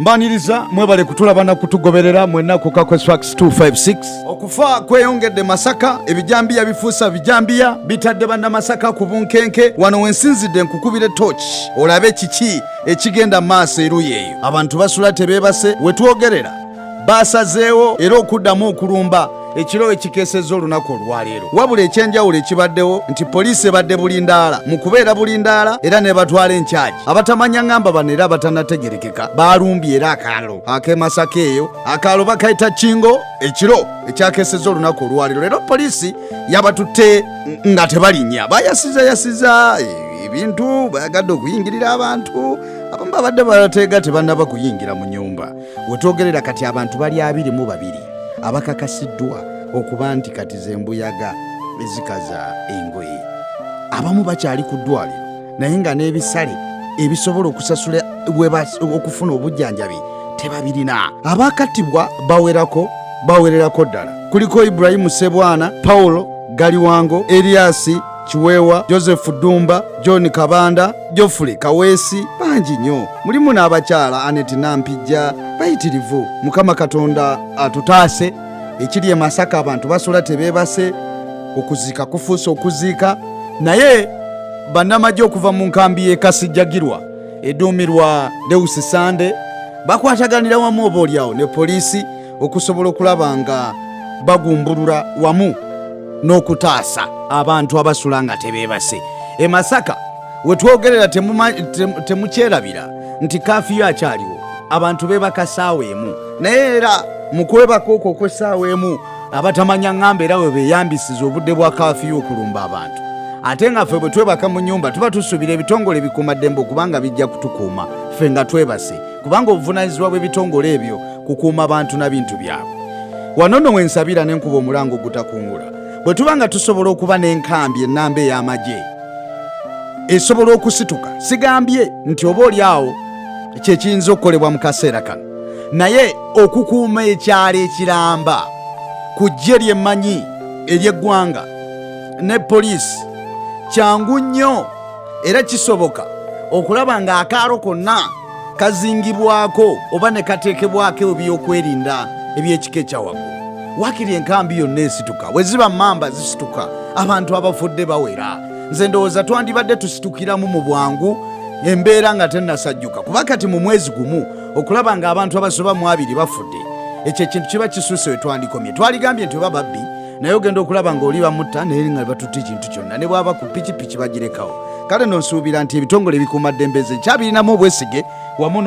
Mbaniriza mwebale kutulabana kutugoberera mwenna ku Kakwefax 256. Okufa kweyongedde Masaka, Ebijambiya bifuusa Bijambiya, bitadde banna Masaka ku bunkenke. Wano wensinzidde nkukubire torch olabe kiki ekigenda maaso eruye eyo. Abantu basula tebeebase, wetwogerera basazeewo era okuddamu okulumba ekiro ekikeesezza olunaku olwaleero. Wabula ekyenjawulo ekibaddewo nti poliisi ebadde bulindaala mu kubeera bulindaala era ne batwala enkyagi. Abatamanya ngamba bano era abatannategerekeka balumbye era akaalo ak'e Masaka eyo, akaalo bakayita Kingo, ekiro ekyakeesezza olunaku olwaleero. Leero poliisi yabatutte nga tebalinnya, bayasiza ebintu, bayagadde okuyingirira abantu. Abamu babadde balateega tebannaba kuyingira mu nnyumba. Wetwogerera kati abantu bali 22 abakakasiddwa okuba nti kati zembuyaga ezikaza engoye. Abamu bakyali ku ddwaliro naye nga n'ebisale ebisobola okusasula okufuna obujjanjabi tebabirina. Abakatibwa bawererako ddala. Kuliko Ibrahimu Sebwana, Paulo Galiwango, Eliasi Chiwewa, Joseph Dumba, John Kabanda, Geoffrey Kaweesi, bangi nnyo. Mulimu n'abakyala Anet Nampijja, bayitirivu. Mukama Katonda atutaase. Ekiri e Masaka abantu basula tebeebase, okuziika kufuuse okuziika. Naye bannamagye okuva mu nkambi y'e Kasijjagirwa eduumirwa Deusi Sande bakwataganira wamu oboolyawo ne poliisi okusobola okulaba nga bagumbulula wamu n'okutaasa abantu abasula nga tebeebase. E Masaka wetwogerera temukyerabira nti kafiyu akyaliwo, abantu beebaka ssaawa emu. Naye era mu kwebaka okwo okw'essaawa emu abatamanya ngamba era we beeyambisiza obudde bwa kafiyu okulumba abantu. Ate nga ffe bwe twebaka mu nnyumba tuba tusuubira ebitongole ebikuumaddembe okubanga bijja kutukuuma ffe nga twebase, kubanga obuvunaanyizibwa bw'ebitongole ebyo kukuuma abantu na bintu byabwe. Wano nno wensabira n'enkuba omulango gutakungula. Bwe tuba nga tusobola okuba n'enkambi ennamba ey'amagye esobola okusituka, sigambye nti oba oli awo kyekiyinza okukolebwa mu kaseera kano, naye okukuuma ekyalo ekiramba ku ggye lyemmanyi ery'eggwanga ne poliisi kyangu nnyo, era kisoboka okulaba ng'akaalo konna kazingibwako oba ne kateekebwako ebyokwerinda eby'ekika ekyawaggulu. Wakiri enkambi yonna esituka, bwe ziba mamba zisituka, abantu abafudde bawera. Nze ndowooza twandibadde tusitukiramu mu bwangu embeera nga tennasajjuka, kuba kati mu mwezi gumu okulaba ng'abantu abasoba mu 2 bafudde, ekyo ekintu kiba kisuuse we twandikomye. Twaligambye nti oba babbi naye ogenda okulaba ng'oli bamutta naye nga batutte ekintu kyonna, ne bwaba ku pikipiki bagirekawo. Kale nonsuubira nti ebitongole ebikuumaddembe nze nkyabirinamu obwesige wamu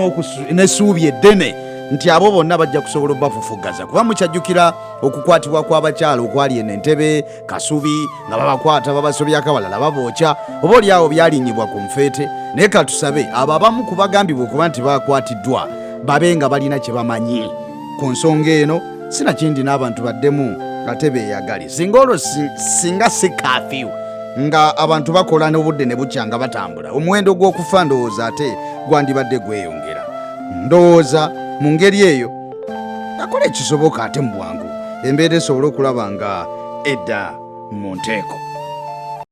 n'essuubi eddene nti abo bonna bajja kusobola obbafufuggaza, kuba mukyajjukira okukwatibwa kw'abakyala okwali eno Entebbe, Kasubi, nga babakwata babasobyako abalala babookya, oba oli awo byalinyibwa ku nfeete. Naye katusabe abo abamu ku bagambibwa okuba nti bakwatiddwa babe nga balina kye bamanyi ku nsonga eno. Sinakindi n'abantu baddemu ate beeyagali, singa olwo singa si kafiyu nga abantu bakola n'obudde ne bukya nga batambula, omuwendo gw'okufa ndowooza ate gwandibadde gweyongera. Ndowooza mu ngeri eyo akola ekisoboka ate mu bwangu embeera esobola okulaba nga edda mu nteeko.